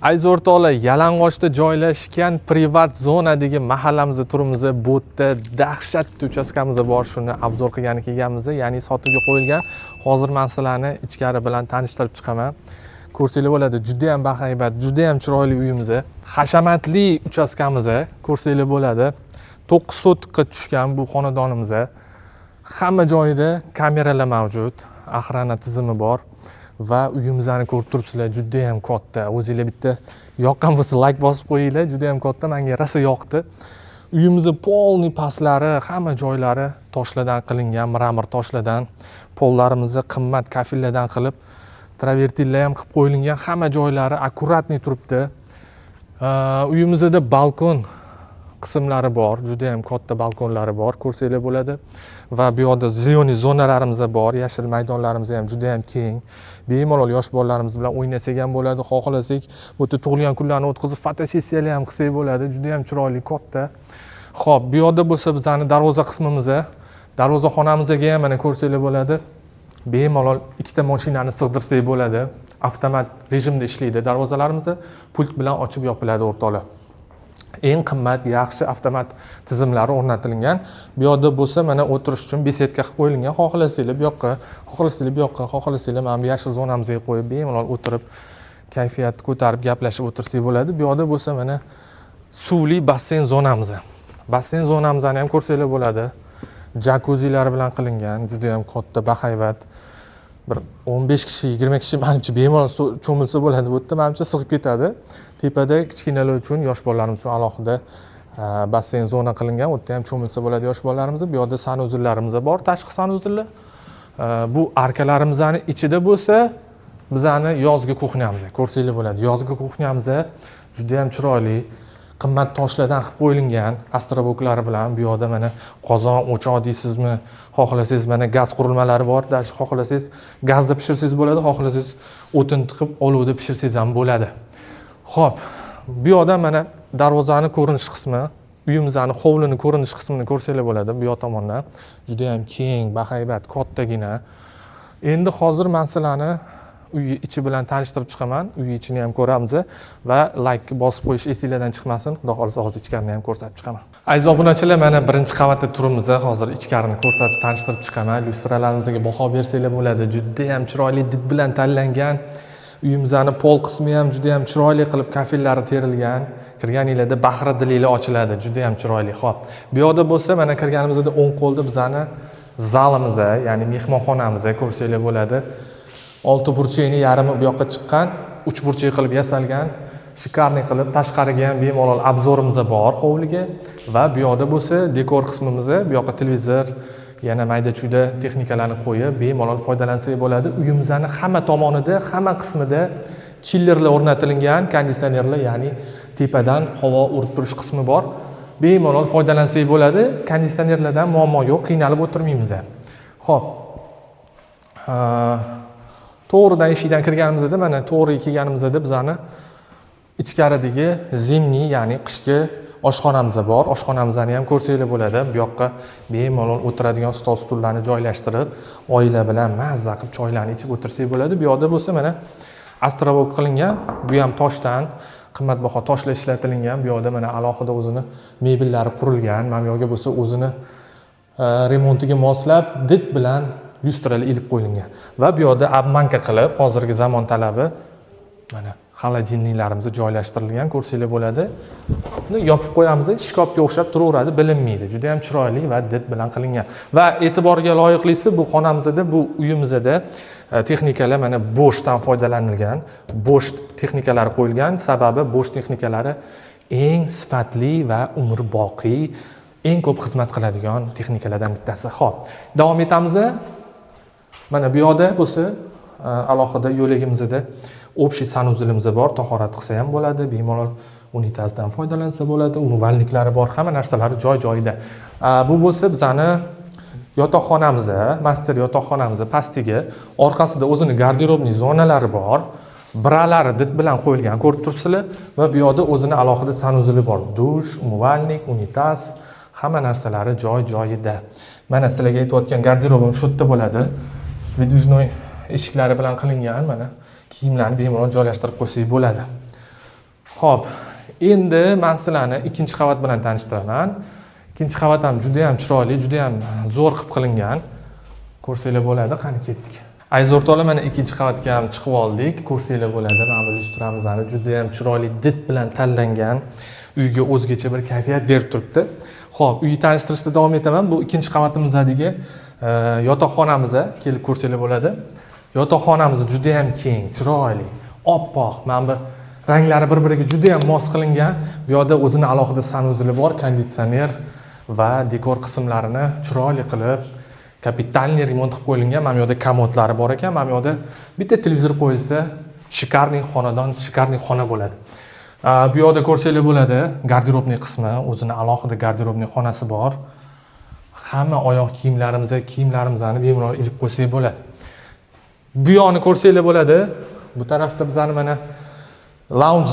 Aziz o'rtoqlar, Yalang'ochda joylashgan privat zonadagi mahallamizda turibmiz. Bu yerda dahshatli uchastkamizda bor, shuni obzor qilgani kelganmiz. Ya'ni sotuvga qo'yilgan. Hozir men sizlarni ichkari bilan tanishtirib chiqaman. Ko'rsanglar bo'ladi, juda ham bahaybat, juda ham chiroyli uyimiz. Hashamatli uchastkamiz, ko'rsanglar bo'ladi. 9 sotikka tushgan bu xonadonimiz. Hamma joyida kameralar mavjud, охрана tizimi bor. Va uyimizni ko'rib turibsizlar, juda ham katta. O'zingizlar bitta yoqqan bo'lsa like bosib qo'yinglar, juda ham katta, menga rosa yoqdi. Uyimizning polniy pastlari, hamma joylari toshlardan qilingan, mramor toshlardan, pollarimizni qimmat kafillardan qilib, travertillar ham qilib qo'yilgan, hamma joylari akkuratniy turibdi. Uyimizda balkon qismlari bor, juda ham katta balkonlari bor, ko'rsanglar bo'ladi. Va bu yerda ziloniy zonalarimiz bor, yashil maydonlarimiz ham juda ham keng. Bemalol yosh bolalarimiz bilan o'ynasak ham bo'ladi, xohlasak bu yerda tug'ilgan kunlarni o'tkazib fotosessiyalar ham qilsak bo'ladi. Juda ham chiroyli, katta. Xo'p, bu yerda bo'lsa bizning darvoza qismimiz, darvoza xonamizga ham mana ko'rsanglar bo'ladi. Bemalol ikkita mashinani sig'dirsak bo'ladi. Avtomat rejimda ishlaydi. Darvozalarimiz pult bilan ochib yopiladi o'rtoqlar. Eng qimmat, yaxshi avtomat tizimlari o'rnatilgan. Bu yerda bo'lsa mana o'tirish uchun besetka qilib qo'yilgan. Xohlasanglar bu yoqqa, xohlasanglar bu yoqqa, xohlasanglar mana bu yashil zonamizga qo'yib bemalol o'tirib, kayfiyatni ko'tarib gaplashib o'tirsak bo'ladi. Bu yerda bo'lsa mana suvli basseyn zonamiz. Basseyn zonamizni ham ko'rsanglar bo'ladi. Jakuzilar bilan qilingan, juda ham katta, bahaybat. Bir 15 kishi, 20 kishi menimcha bemalol cho'milsa bo'ladi. Bu yerda menimcha sig'ib ketadi. Tepada kichkinalar uchun, yosh bolalarimiz uchun alohida basseyn zona qilingan. U yerda ham cho'milsa bo'ladi yosh bolalarimiz. Bu yerda sanuzillarimiz bor, tashqi sanuzillar. Bu arkalarimizning ichida bo'lsa, bizning yozgi kuxnyamiz. Ko'rsanglar bo'ladi. Yozgi kuxnyamiz juda ham chiroyli, qimmat toshlardan qilib qo'yilgan, astrovoklari bilan. Bu yerda mana qozon, o'choq deysizmi, xohlasangiz mana gaz qurilmalari bor. Xohlasangiz gazda pishirsangiz bo'ladi, xohlasangiz o'tin tiqib olovda pishirsangiz ham bo'ladi. Xo'p, bu yerda mana darvozaning ko'rinish qismi, uyimizning hovlining ko'rinish qismini ko'rsanglar bo'ladi. Bu yoq tomondan juda ham keng, bahaybat, kattagina. Endi hozir men sizlarni uy ichi bilan tanishtirib chiqaman. Uy ichini ham ko'ramiz va like bosib qo'yish esingizdan chiqmasin. Xudo xolisa hozir ichkarini ham ko'rsatib chiqaman. Aziz obunachilar, mana birinchi qavatda turibmiz. Hozir ichkarini ko'rsatib tanishtirib chiqaman. Lyustralarimizga baho bersanglar bo'ladi. Juda ham chiroyli did bilan tanlangan. Uyimizning pol qismi ham juda ham chiroyli qilib kafillari terilgan. Kirganingizda bahri dilinglar ochiladi, juda ham chiroyli. Xo'p, bu yerda bo'lsa mana kirganimizda o'ng qo'lda bizning zalimiz, ya'ni mehmonxonamiz ko'rsanglar bo'ladi. 6 burchakni yarmi bu yoqqa chiqqan, 3 burchak qilib yasalgan, shikarniy qilib, tashqariga ham bemalol obzorimiz bor hovliga va bu yoqda bo'lsa dekor qismimiz, bu yoqqa televizor, yana mayda-chuyda texnikalarni qo'yib bemalol foydalansak bo'ladi. Uyimizning hamma tomonida, hamma qismida chillerlar o'rnatilgan, konditsionerlar, ya'ni tepadan havo urib turish qismi bor. Bemalol foydalansak bo'ladi. Konditsionerlardan muammo yo'q, qiynalib o'tirmaymiz. Xo'p. To'g'ridan eshikdan kirganimizda, mana to'g'riga kelganimizda bizani ichkaridagi zimniy, ya'ni qishki oshxonamiz bor. Oshxonamizni ham ko'rsanglar bo'ladi. Bu yoqqa bemalol o'tiradigan stol stullarni joylashtirib, oila bilan mazza qilib choylarni ichib o'tirsak bo'ladi. Bu yoqda bo'lsa mana astrovok qilingan, bu ham toshdan, qimmatbaho toshlar ishlatilgan. Bu yoqda mana alohida o'zini mebellari qurilgan. Mana bu yoqqa bo'lsa o'zini remontiga moslab did bilan lyustralar ilib qo'yilgan. Va bu yoqda obmanka qilib, hozirgi zamon talabi mana xolodilniklarimiz joylashtirilgan, ko'rsanglar bo'ladi. Buni yopib qo'yamiz, shkafga o'xshab turaveradi, bilinmaydi. Juda ham chiroyli va did bilan qilingan. Va e'tiborga loyiqlisi bu xonamizda, bu uyimizda texnikalar mana Bosch'dan foydalanilgan. Bosch texnikalari qo'yilgan. Sababi Bosch texnikalari eng sifatli va umrboqiy, eng ko'p xizmat qiladigan texnikalardan bittasi. Xo'p, davom etamiz. Mana bu yoqda bo'lsa alohida yo'lagimizda общий sanuzilimiz bor, tahorat qilsa ham bo'ladi, bemalol unitazdan foydalansa bo'ladi, umuvvalniklari bor, hamma narsalari joy-joyida. Bu bo'lsa bizani yotoqxonamiz, master yotoqxonamiz pastiga, orqasida o'zini garderobniy zonalari bor. Biralari did bilan qo'yilgan, ko'rib turibsizlar, va bu yoqda o'zini alohida sanuzili bor. Dush, umuvvalnik, unitaz, hamma narsalari joy-joyida. Mana sizlarga aytayotgan garderobim shu yerda bo'ladi. Vidujnoy eshiklari bilan qilingan, mana kiyimlarni bemalol joylashtirib qo'ysak bo'ladi. Xo'p, endi men sizlarni ikkinchi qavat bilan tanishtiraman. Ikkinchi qavat ham juda ham chiroyli, juda ham zo'r qilib qilingan. Ko'rsanglar bo'ladi, qani ketdik. Aziz o'rtoqlar, mana ikkinchi qavatga ham chiqib oldik. Ko'rsanglar bo'ladi, mana biz turamiz, juda ham chiroyli did bilan tanlangan. Uyga o'zgacha bir kayfiyat berib turibdi. Xo'p, uyni tanishtirishda davom etaman. Bu ikkinchi qavatimizdagi yotoqxonamiz, kelib ko'rsanglar bo'ladi. Yotoqxonamiz juda ham keng, chiroyli, oppoq. Mana bu ranglari bir-biriga juda ham mos qilingan. Bu yerda o'zini alohida sanuzeli bor, konditsioner va dekor qismlarini chiroyli qilib, kapitalniy remont qilib qo'yilgan. Mana bu yerda komodlari bor ekan. Mana bu yerda bitta televizor qo'yilsa, shikarniy xonadon, shikarniy xona bo'ladi. Bu yerda ko'rsanglar bo'ladi, garderobniy qismi, o'zini alohida garderobniy xonasi bor. Hamma oyoq kiyimlarimizni bemalol ilib qo'ysak bo'ladi. Bu yoqni ko'rsanglar bo'ladi. Bu tarafda bizning mana lounge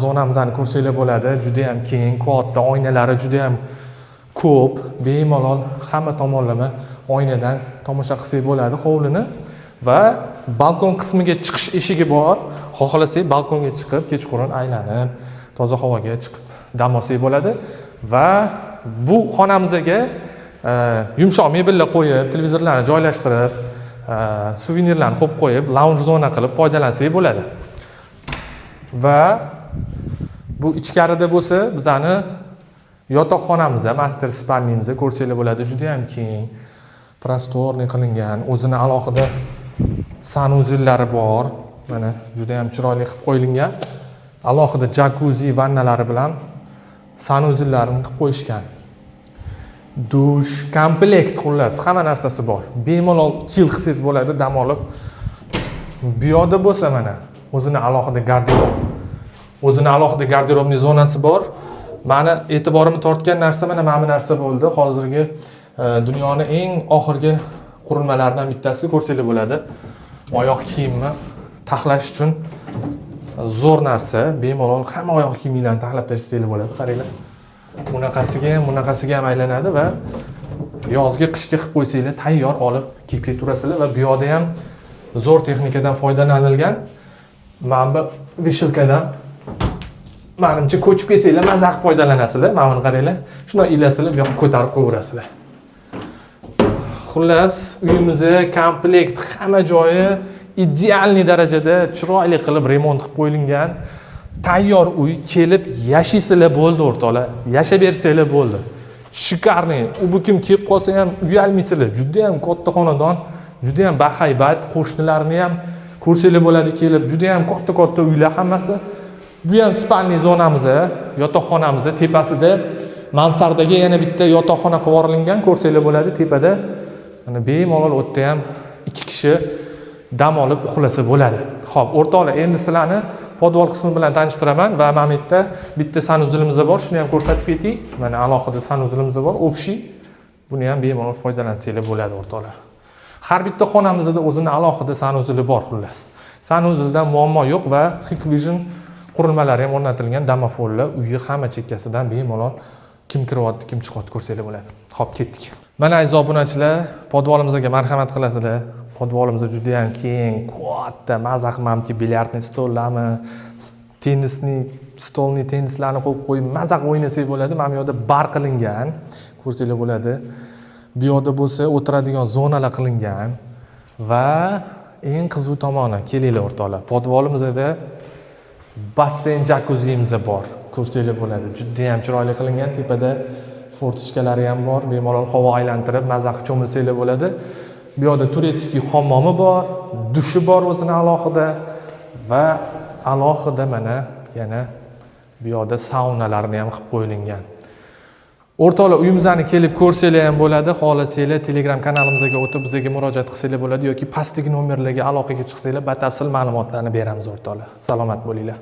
zonamizni ko'rsanglar bo'ladi. Juda ham keng, katta, oynalari juda ham ko'p. Bemalol hamma tomonlama oynadan tomosha qilsak bo'ladi hovlini va balkon qismiga chiqish eshigi bor. Xohlasak balkonga chiqib, kechqurun aylanib, toza havoga chiqib dam olsak bo'ladi va bu xonamizga yumshoq mebellar qo'yib, televizorlarni joylashtirib, suvenirlarni qo'yib qo'yib, lounge zona qilib foydalansak bo'ladi. Va bu ichkarida bo'lsa, bizani yotoqxonamiz, master spalnimiz ko'rsanglar bo'ladi, juda ham keng, prostorniy qilingan, o'zini alohida sanuzellari bor. Mana juda ham chiroyli qilib qo'yilgan. Alohida jakuzi vannalari bilan sanuzellarini qilib qo'yishgan. Dush, komplekt, xullas, hamma narsasi bor. Bemalol chill qilsangiz bo'ladi, dam olib. Bu yerda bo'lsa mana o'zini alohida garderobniy zonasi bor. Meni e'tiborimni tortgan narsa mana bu narsa bo'ldi. Hozirgi dunyoning eng oxirgi qurilmalaridan bittasi, ko'rsanglar bo'ladi. Oyoq kiyimni taxlash uchun zo'r narsa. Bemalol hamma oyoq kiyimlarni taxlab tashlashinglar bo'ladi. Qaranglar. Bunaqasiga ham aylanadi va yozga, qishga qilib qo'ysanglar, tayyor olib kiyib turasizlar va bu yerda ham zo'r texnikadan foydalanilgan. Mana bu vishelkadan menimcha ko'chib kelsanglar, maza qilib foydalanasizlar. Mana buni qaranglar. Shunday ilasizlar, bu yoqqa ko'tarib qo'yaverasizlar. Xullas, uyimizni komplekt, hamma joyi idealniy darajada chiroyli qilib remont qilib qo'yilgan. Tayyor uy, kelib yashaysizlar bo'ldi o'rtoqlar. Yashab bersanglar bo'ldi. Shikarniy. U bu kim kelib qolsa ham uyalmaysizlar. Juda ham katta xonadon, juda ham bahaybat, qo'shnilarni ham ko'rsanglar bo'ladi kelib. Juda ham katta uylar hammasi. Bu ham spalniy zonamiz, yotoqxonamiz tepasida mansardaga yana bitta yotoqxona qilib yuborilgan. Ko'rsanglar bo'ladi tepada. Mana bemalol o'tda ham 2 kishi dam olib uxlasa bo'ladi. Xo'p, o'rtoqlar, endi sizlarni podval qismi bilan tanishtiraman va mana bu yerda bitta sanuzelimiz bor, shuni ham ko'rsatib ketay. Mana alohida sanuzelimiz bor, общий. Buni ham bemalol foydalansanglar bo'ladi o'rtoqlar. Har bitta xonamizda o'zining alohida sanuzeli bor xullas. Sanuzeldan muammo yo'q va Hikvision qurilmalari ham o'rnatilgan, domofonlar uyga hamma chekkasidan bemalol kim kiryapti, kim chiqyapti ko'rsanglar bo'ladi. Xo'p, ketdik. Mana aziz obunachilar, podvalimizga marhamat qilasizlar. Podvalimiz juda ham keng, katta, maza qilmamki, bilyardni stollarni, tennislarni qo'yib maza qilib o'ynasak bo'ladi. Mana bu yerda bar qilingan, ko'rsanglar bo'ladi. Bu yerda bo'lsa o'tiradigan zonalar qilingan va eng qiziq tomoni, kelinglar o'rtoqlar. Podvalimizda basseyn, jakuzimiz bor. Ko'rsanglar bo'ladi. Juda ham chiroyli qilingan, tepada fortichkalari ham bor. Bemalol havo aylantirib maza qilib cho'milsanglar bo'ladi. Bu yerda turetskiy hammomi bor, dushi bor o'zini alohida va alohida mana yana bu yerda saunalarni ham qilib qo'yilgan. O'rtoqlar, uyimizni kelib ko'rsanglar ham bo'ladi, xohlasanglar Telegram kanalimizga o'tib bizga murojaat qilsanglar bo'ladi yoki pastdagi nomerlarga aloqaga chiqsanglar batafsil ma'lumotlarni beramiz o'rtoqlar. Salomat bo'linglar.